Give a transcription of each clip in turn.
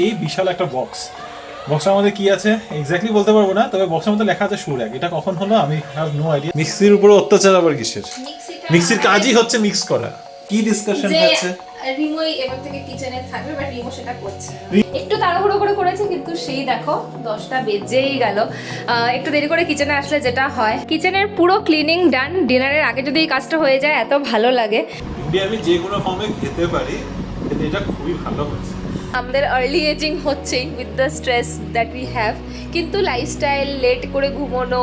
এই বিশাল একটা বক্সের মধ্যে কি আছে এক্স্যাক্টলি বলতে পারবো না, তবে বক্সের মধ্যে লেখা আছে সুরাগ। এটা কখন হলো আমি হ্যাভ নো আইডিয়া। মিক্সির উপরে অত্যাচার আবার কিসের? মিক্সির কাজই হচ্ছে মিক্স করা। কি ডিসকাশন হচ্ছে? রিমোই এবার থেকে কিচেনে থাকবে, বাট রিমো সেটা করছে না। একটু তাড়াহুড়ো করে করেছে, কিন্তু সেই দেখো 10টা বেজেই গেল। একটু দেরি করে কিচেনে আসলে যেটা হয়, কিচেনের পুরো ক্লিনিং ডান, ডিনারের আগে যদি এই কাজটা হয়ে যায় এত ভালো লাগে। ইন্ডিয়া আমি যে কোনো ফর্মে খেতে পারি, কিন্তু এটা খুবই ভালো হচ্ছে। আমাদের আর্লি এজিং হচ্ছেই with the stress that we have, কিন্তু লাইফস্টাইল, লেট করে ঘুমোনো,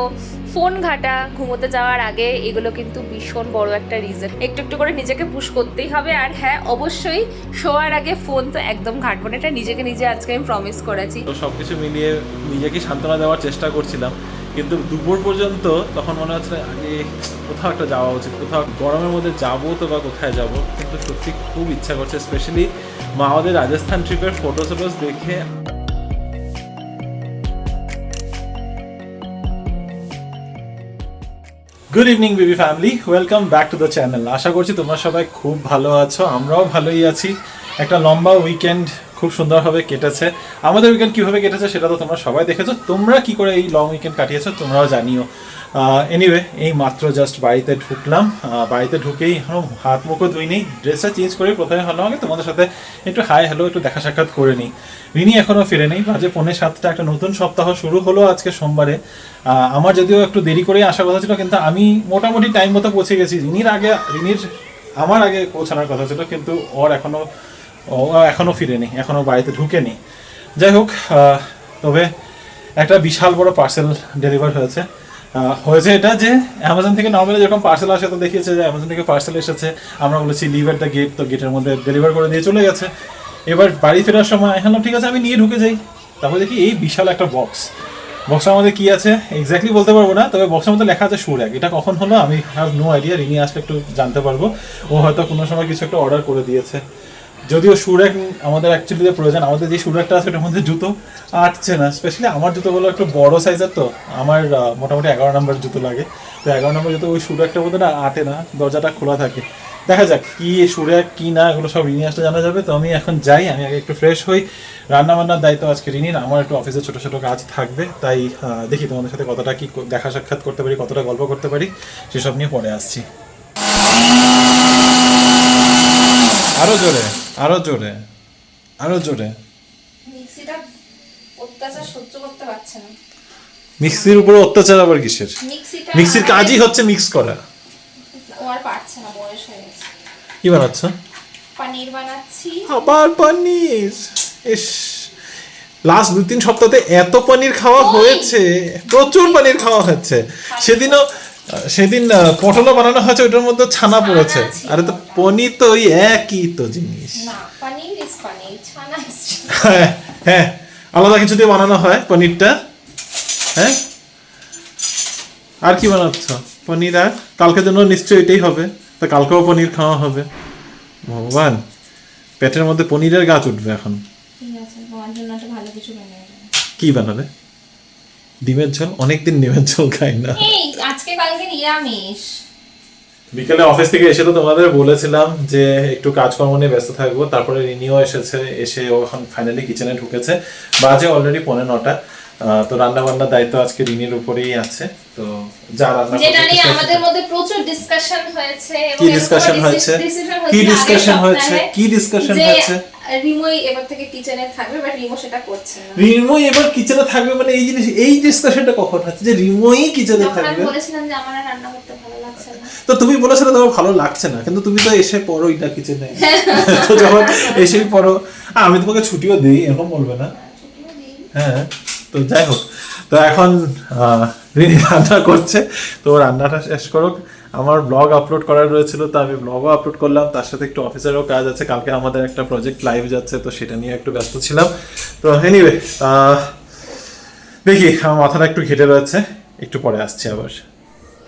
ফোন ঘাটা, ঘুমোতে যাওয়ার আগে, এগুলো কিন্তু ভীষণ বড় একটা রিজন। একটু একটু করে নিজেকে পুশ করতেই হবে। আর হ্যাঁ, অবশ্যই শোয়ার আগে ফোন তো একদম ঘাটবো না, এটা নিজেকে নিজে আজকে আমি প্রমিস করেছি। তো সব কিছু মিলিয়ে নিজেকে সান্ত্বনা দেওয়ার চেষ্টা করছিলাম, কিন্তু দুপুর পর্যন্ত তখন মনে হচ্ছে আগে কোথাও একটা যাওয়া উচিত, কোথাও গরমের মধ্যে যাবো তো বা কোথায় যাব। কিন্তু সত্যি খুব ইচ্ছা করছে, স্পেশালি মাওদের রাজস্থান ট্রিপের ফটোস দেখে। Good evening baby family, welcome back to the channel. আশা করছি তোমরা সবাই খুব ভালো আছো, আমরাও ভালোই আছি। একটা লম্বা উইকেন্ড খুব সুন্দরভাবে কেটেছে। আমাদের উইকেন্ড কীভাবে কেটেছে সেটা তো তোমরা সবাই দেখেছো। তোমরা কি করে এই লং উইকেন্ড কাটিয়েছো তোমরাও জানিও। এনিওয়ে, এই মাত্র জাস্ট বাড়িতে ঢুকলাম। বাড়িতে ঢুকেই এখনও হাত মুখও ধুই নেই, ড্রেসটা চেঞ্জ করে প্রথমে ভালো আগে তোমাদের সাথে একটু হাই হ্যালো একটু দেখা সাক্ষাৎ করে নিই। রিনি এখনও ফিরে নেই, বাজে 6:45। একটা নতুন সপ্তাহ শুরু হলো আজকে সোমবারে। আমার যদিও একটু দেরি করেই আসার কথা ছিল, কিন্তু আমি মোটামুটি টাইম মতো পৌঁছে গেছি। আমার আগে পৌঁছানোর কথা ছিল, কিন্তু ও এখনও ফিরেনি, এখনও বাড়িতে ঢুকেনি। যাই হোক, তবে একটা বিশাল বড় পার্সেল ডেলিভার হয়েছে এটা যে অ্যামাজন থেকে নর্মালি যেরকম পার্সেল আসে, তো দেখিয়েছে যে অ্যামাজন থেকে পার্সেল এসেছে। আমরা বলেছি লিভ এট দ্য গেট, তো গেটের মধ্যে ডেলিভার করে দিয়ে চলে গেছে। এবার বাড়ি ফেরার সময় এখন ঠিক আছে আমি নিয়ে ঢুকে যাই। তারপরে দেখি এই বিশাল একটা বক্সের মধ্যে কি আছে এক্স্যাক্টলি বলতে পারবো না, তবে বক্সের মধ্যে লেখা আছে সুরাগ। এটা কখন হলো আমি হ্যাভ নো আইডিয়া। রিনি আসলে একটু জানতে পারবো, ও হয়তো কোনো সময় কিছু একটা অর্ডার করে দিয়েছে। যদিও সুরাগ আমাদের অ্যাকচুয়ালি প্রয়োজন, আমাদের যে সুরাগটা আছে ওটার মধ্যে জুতো আটছে না। স্পেশালি আমার জুতোগুলো একটু বড় সাইজের, তো আমার মোটামুটি 11 নম্বর জুতো লাগে। তো 11 নম্বর জুতো ওই সুরাগটার মধ্যে না আটে না, দরজাটা খোলা থাকে। দেখা যাক কি সুরাগ কি না, এগুলো সব রিনি আসলে জানা যাবে। তো আমি এখন যাই, আমি আগে একটু ফ্রেশ হই। রান্নাবান্নার দায়িত্ব আজকে রিনির, আমার একটু অফিসে ছোটো ছোটো কাজ থাকবে। তাই দেখি তোমাদের সাথে কতটা কি দেখা সাক্ষাৎ করতে পারি, কতটা গল্প করতে পারি, সেসব নিয়ে পরে আসছি। আরো জোরে, আরো জোরে, আরো জোরে। মিক্সিটা অত্যাচার সহ্য করতে পারছে না। মিক্সির উপরে অত্যাচার আবার কিসের? মিক্সির কাজই হচ্ছে মিক্স করা। ও আর পারছে না, বয়স হয়ে গেছে। কি বানাচ্ছ? পনির বানাচ্ছি। আবার পনির? ইস, লাস্ট 2-3 সপ্তাহে এত পনির খাওয়া হয়েছে, প্রচুর পনির খাওয়া হচ্ছে। সেদিন পটলও বানানো হয়েছে, ওটার মধ্যে ছানা পড়েছে। আরে তো পনির তো ওই একই তো জিনিস না, পনির ইজ পনির, ছানা ইজ হ্যাঁ হ্যাঁ, আলাদা কিছু দিয়ে বানানো হয় পনিরটা। হ্যাঁ, আর কি বানাচ্ছ? পনির। আর কালকের জন্য নিশ্চয়ই এটাই হবে, তা কালকেও পনির খাওয়া হবে। ভগবান, পেটের মধ্যে পনিরের গাছ উঠবে এখন। ঠিক আছে, তোমার জন্য একটা ভালো কিছু বানাবো। কি বানাবে? ডিমের ঝোল? অনেকদিন ডিমের ঝোল খাই না। এই আজকে কালকে নিরামিষ। বিকেলে অফিস থেকে এসে তো তোমাদের বলেছিলাম যে একটু কাজকর্ম নিয়ে ব্যস্ত থাকবো। তারপরে রিনিও এসে ও এখন ফাইনালি কিচেনে ঢুকেছে। বাজে অলরেডি 9:45। তো রান্না বান্নার দায়িত্ব আজকে রিনির উপরেই আছে। তো যা রান্না যেটা নিয়ে আমাদের মধ্যে প্রচুর ডিসকাশন হয়েছে। কি ডিসকাশন হয়েছে? কি ডিসকাশন হয়েছে? কি ডিসকাশন হয়েছে? রিমোই এবার থেকে কিচেনে থাকবে, বাট রিমো সেটা করছে না। রিমোই এবার কিচেনে থাকবে মানে এই ডিসকাশনটা কখন হচ্ছে যে রিমোই কিচেনে থাকবে? আমি বলেছিলাম যে আমার রান্না করতে ভালো লাগছে না। তো তুমি বলেছিলে তোমার ভালো লাগছে না, কিন্তু তুমি তো এসে পড়োই না কিচেনে। তো যখন এসেই পড়ো, আমি তোমাকে ছুটিও দিই, এরকম বলবে না? হ্যাঁ, তো যাই হোক, তো এখন রিনি রান্না করছে। তো রান্নাটা শেষ করুক, আমার ব্লগ আপলোড করার রয়েছিল, তো আমি ব্লগও আপলোড করলাম। তার সাথে একটু অফিসেরও কাজ আছে, কালকে আমাদের একটা প্রজেক্ট লাইভ যাচ্ছে, তো সেটা নিয়ে একটু ব্যস্ত ছিলাম। তো এনিওয়ে, দেখি আমার মাথাটা একটু ঘেটে রয়েছে, একটু পরে আসছি আবার।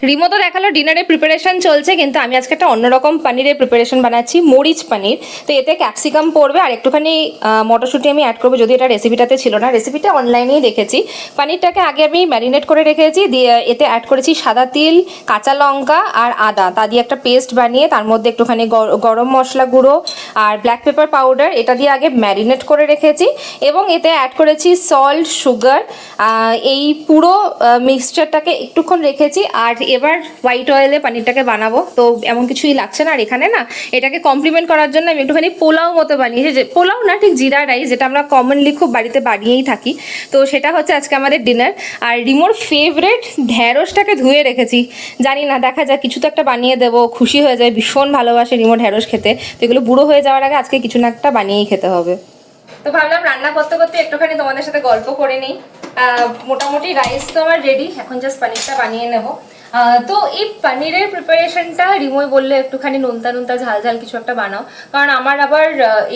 রিমো তো দেখালো ডিনারের প্রিপারেশন চলছে, কিন্তু আমি আজকে একটা অন্যরকম পানিরের প্রিপারেশন বানাচ্ছি, মরিচ পানির। তো এতে ক্যাপসিকাম পড়বে আর একটুখানি মটরশুঁটি আমি অ্যাড করবো, যদি এটা রেসিপিটাতে ছিল না, রেসিপিটা অনলাইনেই দেখেছি। পানিরটাকে আগে আমি ম্যারিনেট করে রেখেছি, দিয়ে এতে অ্যাড করেছি সাদা তিল, কাঁচা লঙ্কা আর আদা, তা দিয়ে একটা পেস্ট বানিয়ে তার মধ্যে একটুখানি গরম মশলা গুঁড়ো আর ব্ল্যাক পেপার পাউডার এটা দিয়ে আগে ম্যারিনেট করে রেখেছি, এবং এতে অ্যাড করেছি সল্ট, সুগার। এই পুরো মিক্সচারটাকে একটুক্ষণ রেখেছি। আর এবার হোয়াইট অয়েলে পানিরটাকে বানাবো, তো এমন কিছুই লাগছে না। আর এখানে না এটাকে কমপ্লিমেন্ট করার জন্য আমি একটুখানি পোলাও মতো বানিয়েছি, যে পোলাও না ঠিক জিরা রাইস, যেটা আমরা কমনলি খুব বাড়িতে বানিয়েই থাকি। তো সেটা হচ্ছে আজকে আমাদের ডিনার। আর রিমোর ফেভারেট ঢ্যাঁড়সটাকে ধুয়ে রেখেছি, জানি না দেখা যাক কিছু তো একটা বানিয়ে দেবো, খুশি হয়ে যায়, ভীষণ ভালোবাসে রিমো ঢ্যাঁড়স খেতে। তো এগুলো বুড়ো হয়ে যাওয়ার আগে আজকে কিছু না একটা বানিয়েই খেতে হবে। তো ভাবলাম রান্না করতে করতে একটুখানি তোমাদের সাথে গল্প করে নিই। মোটামুটি রাইস তো আমার রেডি, এখন জাস্ট পানিরটা বানিয়ে নেব। তো এই পানিরের প্রিপারেশনটা রিমোই বললে একটুখানি নোনতা নোনতা ঝাল ঝাল কিছু একটা বানাও, কারণ আমার আবার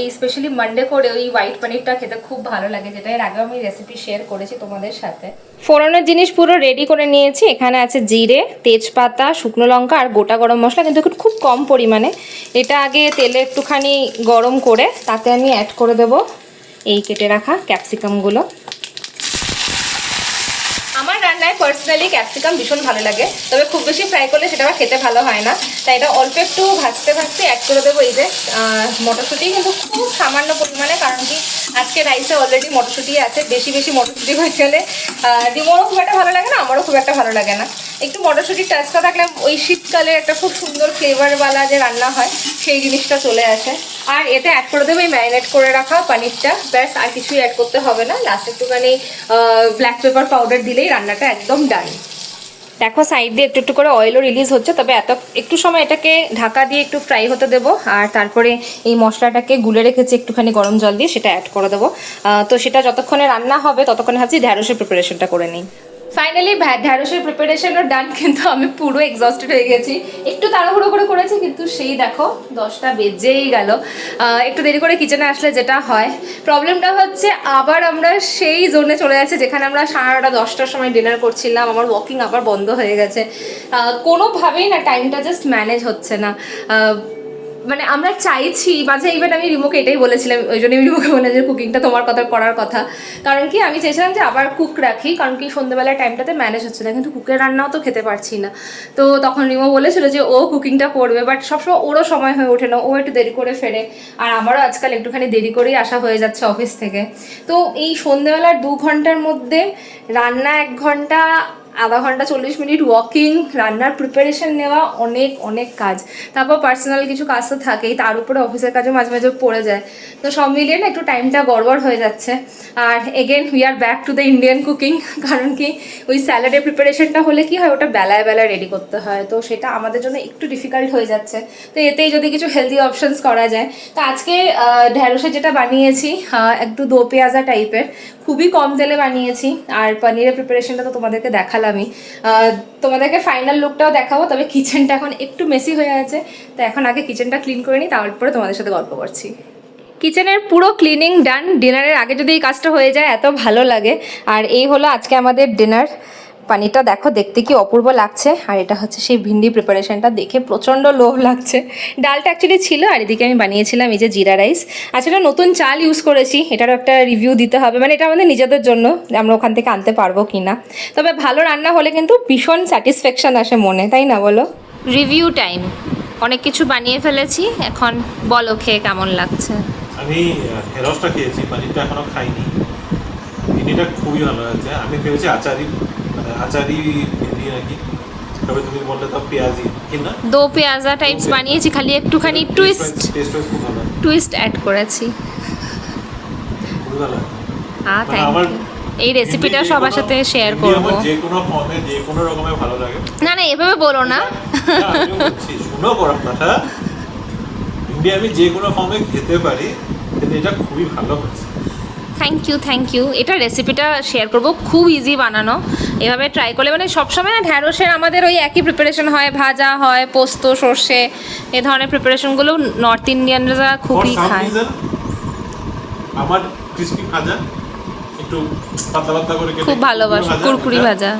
এই স্পেশালি মানডে করে ওই হোয়াইট পানিরটা খেতে খুব ভালো লাগে, যেটা এর আগে আমি রেসিপি শেয়ার করেছি তোমাদের সাথে। ফোড়নের জিনিস পুরো রেডি করে নিয়েছি, এখানে আছে জিরে, তেজপাতা, শুকনো লঙ্কা আর গোটা গরম মশলা, কিন্তু খুব কম পরিমাণে। এটা আগে তেলে একটুখানি গরম করে তাতে আমি অ্যাড করে দেবো এই কেটে রাখা ক্যাপসিকামগুলো। আমার রান্নায় পার্সোনালি ক্যাপসিকাম ভীষণ ভালো লাগে, তবে খুব বেশি ফ্রাই করলে সেটা আবার খেতে ভালো হয় না, তাই এটা অল্প একটু ভাজতে ভাজতে অ্যাড করে দেবো এই যে মটরশুঁটি, কিন্তু খুব সামান্য পরিমাণে, কারণ কি আজকে রাইসে অলরেডি মটরশুঁটি আছে। বেশি বেশি মটরশুঁটি হয়ে গেলে ডিমোরও খুব একটা ভালো লাগে না, আমারও খুব একটা ভালো লাগে না। একটু মটরশুঁটির টাচটা থাকলে ওই শীতকালে একটা খুব সুন্দর ফ্লেভারওয়ালা যে রান্না হয় সেই জিনিসটা চলে আসে। আর এতে অ্যাড করে দেবো এই ম্যারিনেট করে রাখা পানিরটা, ব্যাস আর কিছুই অ্যাড করতে হবে না। লাস্ট একটুখানি ব্ল্যাক পেপার পাউডার দিলেই রান্নাটা একদম ডান। দেখো সাইড দিয়ে একটু একটু করে অয়েলও রিলিজ হচ্ছে, তবে একটু সময় এটাকে ঢাকা দিয়ে একটু ফ্রাই হতে দেবো। আর তারপরে এই মশলাটাকে গুলে রেখেছি একটুখানি গরম জল দিয়ে, সেটা অ্যাড করে দেবো। তো সেটা যতক্ষণে রান্না হবে ততক্ষণে ভাবছি ঢ্যাঁড়সের প্রিপারেশনটা করে নিই। ফাইনালি ঢ্যাঁড়সের প্রিপারেশনও ডান, কিন্তু আমি পুরো এক্সস্টেড হয়ে গেছি। একটু তাড়াহুড়ো করে করেছি, কিন্তু সেই দেখো 10টা বেজেই গেল। একটু দেরি করে কিচেনে আসলে যেটা হয়, প্রবলেমটা হচ্ছে আবার আমরা সেই জোনে চলে যাচ্ছি যেখানে আমরা 9:30 10টার সময় ডিনার করছিলাম। আমার ওয়াকিং আবার বন্ধ হয়ে গেছে, কোনোভাবেই না টাইমটা জাস্ট ম্যানেজ হচ্ছে না। মানে আমরা চাইছি মাঝে, ইভেন আমি রিমোকে এটাই বলেছিলাম, ওই জন্য আমি রিমোকে বলে যে কুকিংটা তোমার কথা করার কথা, কারণ কি আমি চেয়েছিলাম যে আবার কুক রাখি, কারণ কি সন্ধ্যেবেলার টাইমটাতে ম্যানেজ হচ্ছে না, কিন্তু কুকের রান্নাও তো খেতে পারছি না। তো তখন রিমো বলেছিল যে ও কুকিংটা করবে, বাট সবসময় ওরও সময় হয়ে ওঠে না, ও একটু দেরি করে ফেরে, আর আমারও আজকাল একটুখানি দেরি করেই আসা হয়ে যাচ্ছে অফিস থেকে। তো এই সন্ধ্যেবেলার 2 ঘন্টার মধ্যে রান্না 1 ঘন্টা, আধা ঘন্টা 40 মিনিট ওয়াকিং, রান্নার প্রিপারেশন নেওয়া, অনেক অনেক কাজ, তারপর পার্সোনাল কিছু কাজ তো থাকেই, তার উপরে অফিসের কাজও মাঝে মাঝে পড়ে যায়। তো সব মিলিয়ে না একটু টাইমটা গড়বড় হয়ে যাচ্ছে। আর again we are back to the Indian cooking, কারণ কি ওই স্যালাডের প্রিপারেশনটা হলে কি হয়, ওটা বেলায় বেলায় রেডি করতে হয়, তো সেটা আমাদের জন্য একটু ডিফিকাল্ট হয়ে যাচ্ছে। তো এতেই যদি কিছু হেলদি অপশনস করা যায়। তো আজকে ঢ্যাঁড়সে যেটা বানিয়েছি একটু দো পেঁয়াজা টাইপের, খুবই কম তেলে বানিয়েছি। আর পনিরের প্রিপারেশনটা তো তোমাদেরকে দেখালামই, তোমাদেরকে ফাইনাল লুকটাও দেখাবো, তবে কিচেনটা এখন একটু মেসি হয়ে আছে, তো এখন আগে কিচেনটা ক্লিন করে নিই, তারপরে তোমাদের সাথে গল্প করছি। কিচেনের পুরো ক্লিনিং ডান, ডিনারের আগে যদি এই কাজটা হয়ে যায় এত ভালো লাগে। আর এই হলো আজকে আমাদের ডিনার। পানিরটা দেখো দেখতে কি অপূর্ব লাগছে, আর এটা হচ্ছে সেই ভিন্ডি প্রিপারেশনটা, দেখে প্রচণ্ড লোভ লাগছে। ডালটা অ্যাকচুয়ালি ছিল, আর এদিকে আমি বানিয়েছিলাম এই যে জিরা রাইস। আচ্ছা, এটা নতুন চাল ইউজ করেছি, এটারও একটা রিভিউ দিতে হবে, মানে এটা আমাদের নিজেদের জন্য, আমরা ওখান থেকে আনতে পারবো কি না। তবে ভালো রান্না হলে কিন্তু ভীষণ স্যাটিসফ্যাকশান আসে মনে, তাই না বলো? রিভিউ টাইম, অনেক কিছু বানিয়ে ফেলেছি, এখন বলো খেয়ে কেমন লাগছে। আমি ঢেঁড়সটা খেয়েছি, পানিরটা এখনো খাইনি। ভিন্ডিটা খুবই ভালো হয়েছে। আমি ভেবেছি আচারি, মানে আচারি ভিন্ডি নাকি, তবে তুমি বললে তো পেঁয়াজি কিনা, দো পেঁয়াজা টাইপস বানিয়েছি, খালি একটুখানি খুব ভালো, টুইস্ট অ্যাড করেছি। খুবই ভালো। Thank you. এই রেসিপিটা সবার সাথে শেয়ার করব। যে কোনো ফর্মে, যে কোনো রকমে ভালো লাগে। না না, এভাবে বলো না। শুনো করার কথা, ভিন্ডি আমি যে কোনো ফর্মে খেতে পারি, কিন্তু এটা খুবই ভালো হচ্ছে। Thank you. এটা রেসিপিটা শেয়ার করব, খুব ইজি বানানো, এভাবে ট্রাই করলে। মানে সবসময় না ঢ্যাঁড়সের আমাদের ওই একই প্রিপারেশন হয়, ভাজা হয়, পোস্ত, সর্ষে, এ ধরনের প্রিপারেশনগুলো নর্থ ইন্ডিয়ানরা খুবই খায়। আমার ক্রিসপি ভাজা একটু পাতলা পাতলা করে খুব ভালোবাসো, কুরকুরি ভাজা।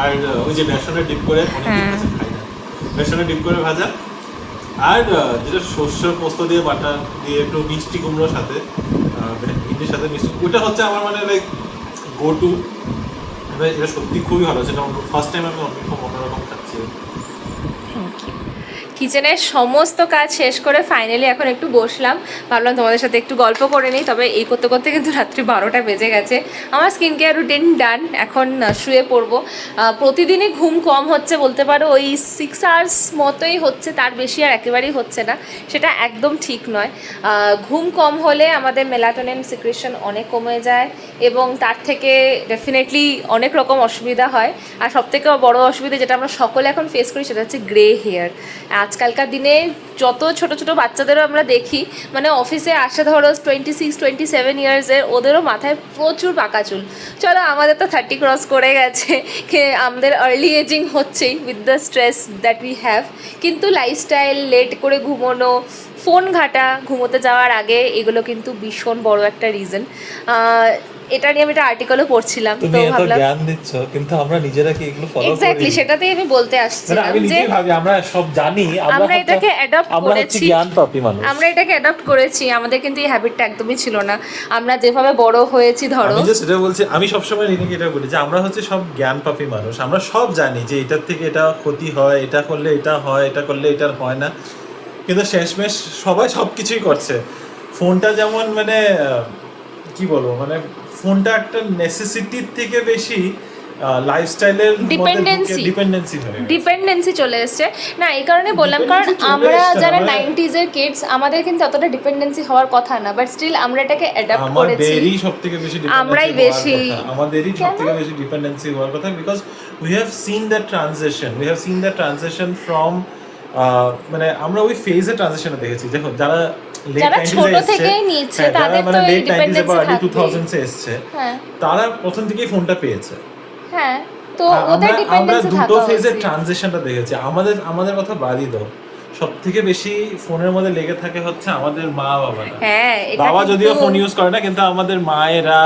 আর ওই যে বেসনে ডিপ করে অনেকদিন কাছে খাই না, বেসনে ডিপ করে ভাজা, আর যেটা সর্ষের পোস্ত দিয়ে বাটা দিয়ে একটু মিষ্টি কুমড়োর সাথে ভিন্ডির সাথে মিষ্টি, ওইটা হচ্ছে আমার মানে লাইক গো টু। এটা সত্যি খুবই ভালো, সেটা ফার্স্ট টাইম আমি অন্যরকম খাচ্ছি। কিচেনের সমস্ত কাজ শেষ করে ফাইনালি এখন একটু বসলাম, ভাবলাম তোমাদের সাথে একটু গল্প করে নিই। তবে এই করতে করতে কিন্তু রাত্রি 12টা বেজে গেছে। আমার স্কিন কেয়ার রুটিন ডান, এখন শুয়ে পড়বো। প্রতিদিনই ঘুম কম হচ্ছে বলতে পারো, ওই 6 আওয়ার্স মতোই হচ্ছে, তার বেশি আর একেবারেই হচ্ছে না, সেটা একদম ঠিক নয়। ঘুম কম হলে আমাদের মেলাটোনিন সিক্রেশন অনেক কমে যায় এবং তার থেকে ডেফিনেটলি অনেক রকম অসুবিধা হয়। আর সবথেকে বড় অসুবিধা যেটা আমরা সকলে এখন ফেস করি সেটা হচ্ছে গ্রে হেয়ার। আজকালকার দিনে যত ছোট ছোট বাচ্চাদেরও আমরা দেখি, মানে অফিসে আসে ধরো 26-27 ইয়ার্সের, ওদেরও মাথায় প্রচুর পাকা চুল। চলো আমাদের তো 30 ক্রস করে গেছে, আমাদের আর্লি এজিং হচ্ছেই with the stress that we have. কিন্তু লাইফস্টাইল, লেট করে ঘুমোনো, ফোন ঘাটা ঘুমোতে যাওয়ার আগে, এগুলো কিন্তু ভীষণ বড় একটা রিজন। এটা নিয়ে আমি একটা আর্টিকেলও পড়ছিলাম, তো তুমি এত ভাবলাম জ্ঞান দিচ্ছ কিন্তু আমরা নিজেরা কি এগুলো ফলো করি? এক্স্যাক্টলি সেটাতেই আমি বলতে মানে আসছিলাম আমি যে নিজেই ভাবি আমরা সব জানি, আমরা এটাকে অ্যাডপ্ট আমরা হচ্ছে করেছি, জ্ঞান পাপী মানুষ। আমরা এটাকে অ্যাডপ্ট করেছি, আমাদের কিন্তু এই হ্যাবিটটা একদমই ছিল না। আমরা যেভাবে বড় হয়েছি ধরো, আমি যে সেটা বলছি, আমি সবসময় রিনিকে এটা বলি যে আমরা হচ্ছে সব জ্ঞান পাপী মানুষ, আমরা সব জানি যে এটার থেকে এটা ক্ষতি হয়, এটা করলে এটা হয়, এটা করলে এটা হয় না, কিন্তু শেষমেশ সবাই সব কিছুই করছে। ফোনটা যেমন মানে কি বলবো, মানে ফোনটা একটা নেসেসিটির থেকে বেশি লাইফস্টাইলের ডিপেন্ডেন্সি চলে এসছে না। এই কারণে বললাম, কারণ আমরা যারা 90s এর কিডস, আমাদের কিন্তু অতটা ডিপেন্ডেন্সি হওয়ার কথা না, বাট স্টিল আমরা এটাকে অ্যাডাপ্ট করেছি। আমাদেরই সবথেকে বেশি আমরাই বেশি, আমাদেরই সবথেকে বেশি ডিপেন্ডেন্সি হওয়ার কথা, because we have seen that transition from, মানে আমরা ওই ফেজে ট্রানজিশনে দেখেছি। দেখো যারা ছোট থেকেই নিচ্ছে, তাদের তো এই ডিপেন্ডেন্সি এসছে, তারা প্রথম থেকেই ফোনটা পেয়েছে। হ্যাঁ, তো ওদের ডিপেন্ডেন্সি আমরা দুটো ফেজের ট্রানজিশনটা দেখেছি। আমাদের কথা বাদই দাও, সব থেকে বেশি ফোনের মধ্যে লেগে থাকে হচ্ছে আমাদের মা বাবারা। হ্যাঁ, বাবা যদিও ফোন ইউজ করে না, কিন্তু আমাদের মায়েরা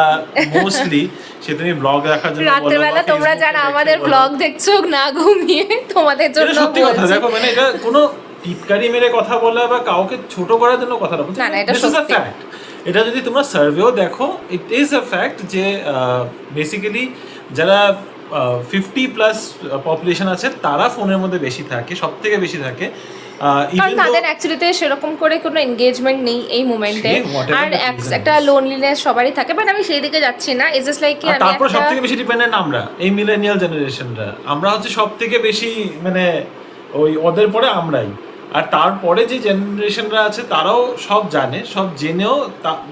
মোস্টলি, সে তুমি ব্লগ রাখার জন্য রাতের বেলা তোমরা যারা আমাদের ব্লগ দেখছো না ঘুমিয়ে, তোমাদের জন্য সত্যি কথা। দেখো মানে এটা কোনো টিটকারি মেরে কথা বলা বা কাউকে ছোট করার জন্য কথা না, না, এটা সত্যি। এটা যদি তোমরা সার্ভেও দেখো, ইট ইজ আ ফ্যাক্ট যে বেসিক্যালি যারা 50+ পপুলেশন আছে, তারা ফোনের মধ্যে বেশি থাকে, সব থেকে বেশি থাকে। কারণ তাদের অ্যাকচুয়ালিতে সেরকম করে কোনো এনগেজমেন্ট নেই এই মোমেন্টে, আর একটা লোনলিনেস সবারই থাকে। বাট আমি সেই দিকে যাচ্ছি না, ইটস জাস্ট লাইক আমি তারপর সব থেকে বেশি ডিপেন্ডেন্ট আমরা, এই মিলেনিয়াল জেনারেশনরা, আমরা হচ্ছে সব থেকে বেশি মানে ওই ওদের পরে আমরাই। আর তারপরে যে জেনারেশনরা আছে তারাও সব জানে, সব জেনেও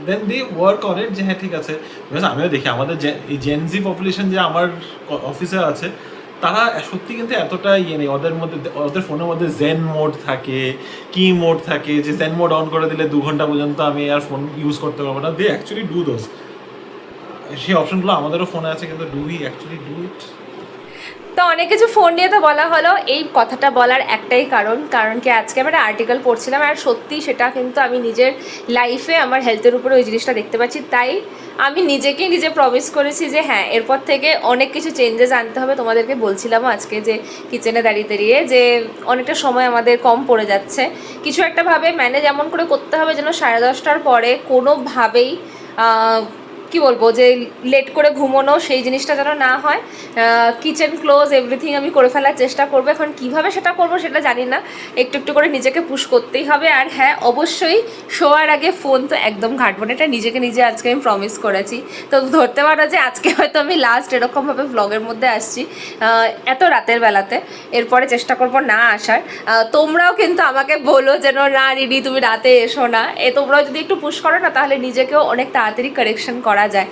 দেন দি ওয়ার্ক অন ইট, যে হ্যাঁ ঠিক আছে। বিকজ আমিও দেখি আমাদের এই জেনজি পপুলেশন যে আমার অফিসে আছে, তারা সত্যি কিন্তু এতটা ইয়ে নেই ওদের মধ্যে। ওদের ফোনের মধ্যে জেন মোড থাকে, কি মোড থাকে, যে জেন মোড অন করে দিলে 2 ঘন্টা পর্যন্ত আমি আর ফোন ইউজ করতে পারবো না। দে অ্যাকচুয়ালি ডু দোজ, সেই অপশনগুলো আমাদেরও ফোনে আছে, কিন্তু do we actually do it? তো অনেক কিছু ফোন নিয়ে তো বলা হলো, এই কথাটা বলার একটাই কারণ কি আজকে আমি একটা আর্টিকেল পড়ছিলাম, আর সত্যি সেটা কিন্তু আমি নিজের লাইফে আমার হেলথের উপরে ওই জিনিসটা দেখতে পাচ্ছি। তাই আমি নিজে প্রমিস করেছি যে হ্যাঁ, এরপর থেকে অনেক কিছু চেঞ্জেস আনতে হবে। তোমাদেরকে বলছিলামও আজকে যে কিচেনে দাঁড়িয়ে যে অনেকটা সময় আমাদের কম পড়ে যাচ্ছে, কিছু একটা ভাবে ম্যানেজ এমন করে করতে হবে যেন 10:30টার পরে কোনোভাবেই কি বলবো, যে লেট করে ঘুমোনো সেই জিনিসটা যেন না হয়। কিচেন ক্লোজ এভরিথিং আমি করে ফেলার চেষ্টা করবো। এখন কিভাবে সেটা করবো সেটা জানি না, একটু করে নিজেকে পুশ করতেই হবে। আর হ্যাঁ, অবশ্যই শোয়ার আগে ফোন তো একদম ঘাঁটবো না, এটা নিজে আজকে আমি প্রমিস করেছি। তো ধরতে পারো যে আজকে হয়তো আমি লাস্ট এরকমভাবে ব্লগের মধ্যে আসছি এত রাতের বেলাতে। এরপরে চেষ্টা করবো না আসার। তোমরাও কিন্তু আমাকে বলো যেন না রিডি তুমি রাতে এসো না, তোমরাও যদি একটু পুশ করো না, তাহলে নিজেকেও অনেক তাড়াতাড়ি কারেকশন করা যায়।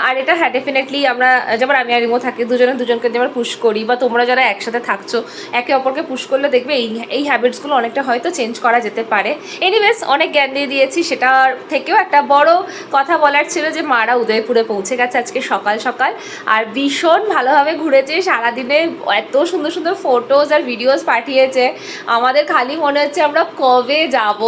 আর এটা হ্যাঁ ডেফিনেটলি আমরা, যেমন আমি আর রিমো থাকি, দুজনকে যেমন পুশ করি, বা তোমরা যারা একসাথে থাকছো একে অপরকে পুশ করলে দেখবে এই হ্যাবিটসগুলো অনেকটা হয়তো চেঞ্জ করা যেতে পারে। এনিওয়েজ, অনেক জ্ঞান দিয়ে দিয়েছি। সেটার থেকেও একটা বড় কথা বলার ছিল যে মারা উদয়পুরে পৌঁছে গেছে আজকে সকাল আর ভীষণ ভালোভাবে ঘুরেছে। সারাদিনে এত সুন্দর ফটোজ আর ভিডিওস পাঠিয়েছে, আমাদের খালি মনে হচ্ছে আমরা কবে যাব।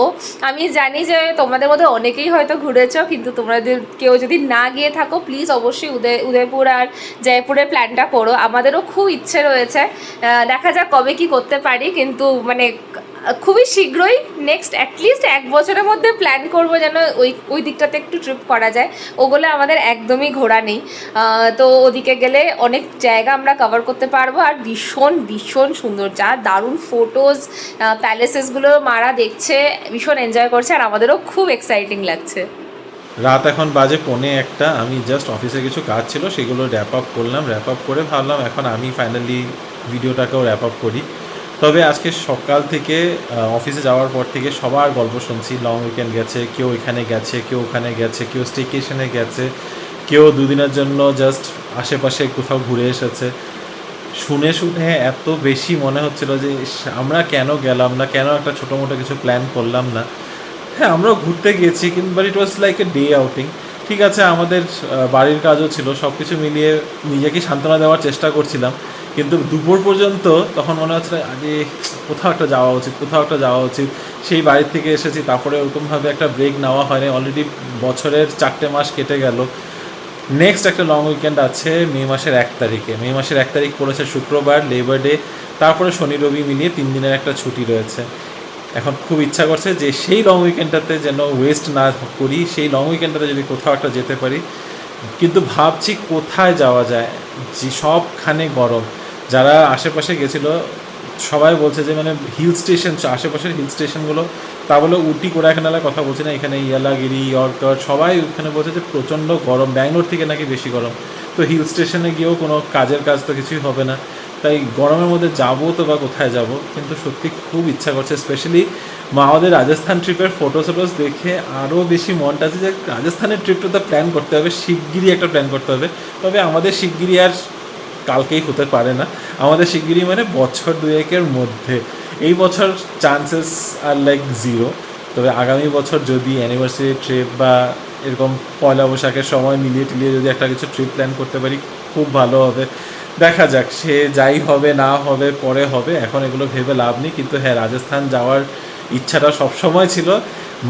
আমি জানি যে তোমাদের মধ্যে অনেকেই হয়তো ঘুরেছো, কিন্তু তোমরা কেউ যদি না গিয়ে থাকো প্লিজ অবশ্যই উদয়পুর আর জয়পুরের প্ল্যানটা করো। আমাদেরও খুব ইচ্ছে রয়েছে, দেখা যাক কবে কি করতে পারি, কিন্তু মানে খুবই শীঘ্রই নেক্সট অ্যাটলিস্ট 1 বছরের মধ্যে প্ল্যান করবো যেন ওই দিকটাতে একটু ট্রিপ করা যায়। ওগুলো আমাদের একদমই ঘোরা নেই, তো ওদিকে গেলে অনেক জায়গা আমরা কভার করতে পারবো। আর ভীষণ ভীষণ সুন্দর, যা দারুণ ফটোজ, প্যালেসেসগুলো মারা দেখছে, ভীষণ এনজয় করছে, আর আমাদেরও খুব এক্সাইটিং লাগছে। রাত এখন বাজে 1:45, আমি জাস্ট অফিসে কিছু কাজ ছিল সেগুলো র্যাপ আপ করলাম, র্যাপ আপ করে ভাবলাম এখন আমি ফাইনালি ভিডিওটাকেও র্যাপ আপ করি। তবে আজকে সকাল থেকে অফিসে যাওয়ার পর থেকে সবার গল্প শুনছি, লং উইকেন্ড গেছে, কেউ এখানে গেছে, কেউ ওখানে গেছে, কেউ স্টেকেশনে গেছে, কেউ দুদিনের জন্য জাস্ট আশেপাশে কোথাও ঘুরে এসেছে। শুনে শুনে এত বেশি মনে হচ্ছিল যে আমরা কেন গেলাম না, কেন একটা ছোটো মোটো কিছু প্ল্যান করলাম না। হ্যাঁ, আমরাও ঘুরতে গিয়েছি, কিন্তু but it was like a day outing. ঠিক আছে, আমাদের বাড়ির কাজও ছিল, সব কিছু মিলিয়ে নিজেকে সান্ত্বনা দেওয়ার চেষ্টা করছিলাম, কিন্তু দুপুর পর্যন্ত তখন মনে হচ্ছিল আগে কোথাও একটা যাওয়া উচিত, কোথাও একটা যাওয়া উচিত। সেই বাড়ির থেকে এসেছি, তারপরে ওরকমভাবে একটা ব্রেক নেওয়া হয়নি, অলরেডি বছরের 4টে মাস কেটে গেল। নেক্সট একটা লং উইকেন্ড আছে মে মাসের 1 তারিখে। মে মাসের 1 তারিখ পড়েছে শুক্রবার, লেবার ডে, তারপরে শনি রবি মিলিয়ে 3 দিনের একটা ছুটি রয়েছে। এখন খুব ইচ্ছা করছে যে সেই লং উইকেন্ডটাতে যেন ওয়েস্ট না করি, সেই লং উইকেন্ডটাতে যদি কোথাও একটা যেতে পারি। কিন্তু ভাবছি কোথায় যাওয়া যায়, যে সবখানে গরম। যারা আশেপাশে গেছিলো সবাই বলছে যে মানে হিল স্টেশন, আশেপাশের হিল স্টেশনগুলো, তা বলে উটি কোডাইকানালের কথা বলছি না, এখানে ইয়ালাগিরি, ইয়র্কার, সবাই ওখানে বলছে যে প্রচণ্ড গরম, ব্যাঙ্গালোর থেকে নাকি বেশি গরম। তো হিল স্টেশনে গিয়েও কোনো কাজের কাজ তো কিছুই হবে না, তাই গরমের মধ্যে যাবো তো বা কোথায় যাব। কিন্তু সত্যি খুব ইচ্ছা করছে, স্পেশালি আমাদের রাজস্থান ট্রিপের ফটোস দেখে আরও বেশি মনটা আছে যে রাজস্থানের ট্রিপটা তো প্ল্যান করতে হবে, শিগগিরই একটা প্ল্যান করতে হবে। তবে আমাদের শিগগিরই আর কালকেই হতে পারে না, আমাদের শিগগিরই মানে বছর 2-1-এর মধ্যে। এই বছর চান্সেস আর লাইক 0, তবে আগামী বছর যদি অ্যানিভার্সারি ট্রিপ বা এরকম পয়লা বৈশাখের সময় মিলিয়ে টিলিয়ে যদি একটা কিছু ট্রিপ প্ল্যান করতে পারি খুব ভালো হবে। দেখা যাক, সে যাই হবে না হবে পরে হবে, এখন এগুলো ভেবে লাভ নেই। কিন্তু হ্যাঁ, রাজস্থান যাওয়ার ইচ্ছাটা সবসময় ছিল।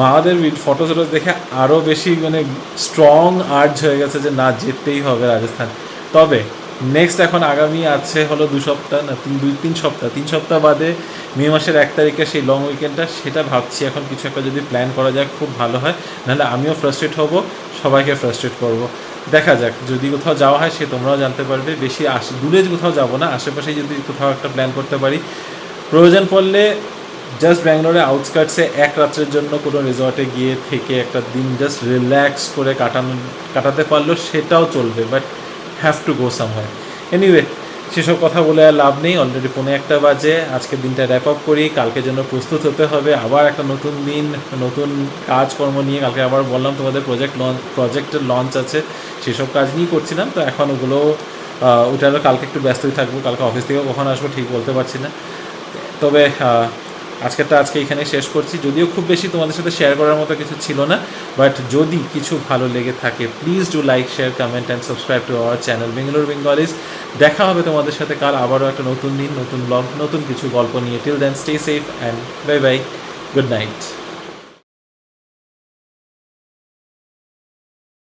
মাদের ফটো দেখে আরও বেশি মানে স্ট্রং আর্জ হয়ে গেছে যে না, যেতেই হবে রাজস্থান। তবে নেক্সট এখন আগামী আছে হলো 2 সপ্তাহ না 3 সপ্তাহ বাদে মে মাসের 1 তারিখে সেই লং উইকেন্ডটা, সেটা ভাবছি এখন কিছু একটা যদি প্ল্যান করা যায় খুব ভালো হয়, নাহলে আমিও ফ্রাস্ট্রেট হব, সবাইকে ফ্রাস্ট্রেট করব। দেখা যাক, যদি কোথাও যাওয়া হয় সে তোমরাও জানতে পারবে। বেশি দূরে কোথাও যাবো না, আশেপাশে যদি কোথাও একটা প্ল্যান করতে পারি, প্রয়োজন পড়লে জাস্ট ব্যাঙ্গালোরে আউটস্কার্টসে 1 রাত্রের জন্য কোনো রিসর্টে গিয়ে থেকে একটা দিন জাস্ট রিল্যাক্স করে কাটাতে পারলো সেটাও চলবে, but have to go সামহার। Anyway, সেসব কথা বলে আর লাভ নেই, অলরেডি 1:45 বাজে। আজকের দিনটা র্যাপ আপ করি, কালকের জন্য প্রস্তুত হতে হবে, আবার একটা নতুন দিন, নতুন কাজকর্ম নিয়ে। কালকে আবার বললাম তোমাদের প্রজেক্টের লঞ্চ আছে, সেসব কাজ নিয়েই করছিলাম, তো এখন ওগুলো ওটারও কালকে একটু ব্যস্তই থাকবো। কালকে অফিস থেকেও কখন আসবো ঠিক বলতে পারছি না। তবে আজকে এখানে শেষ করছি, যদিও খুব বেশি তোমাদের সাথে শেয়ার করার মতো কিছু ছিল না, বাট যদি কিছু ভালো লেগে থাকে please do like, share, comment and subscribe to our channel Bengaluru Bengalis. দেখা হবে তোমাদের সাথে কাল আবারও একটা নতুন দিন, নতুন ব্লগ, নতুন কিছু গল্প নিয়ে। Till then stay safe and bye bye, good night.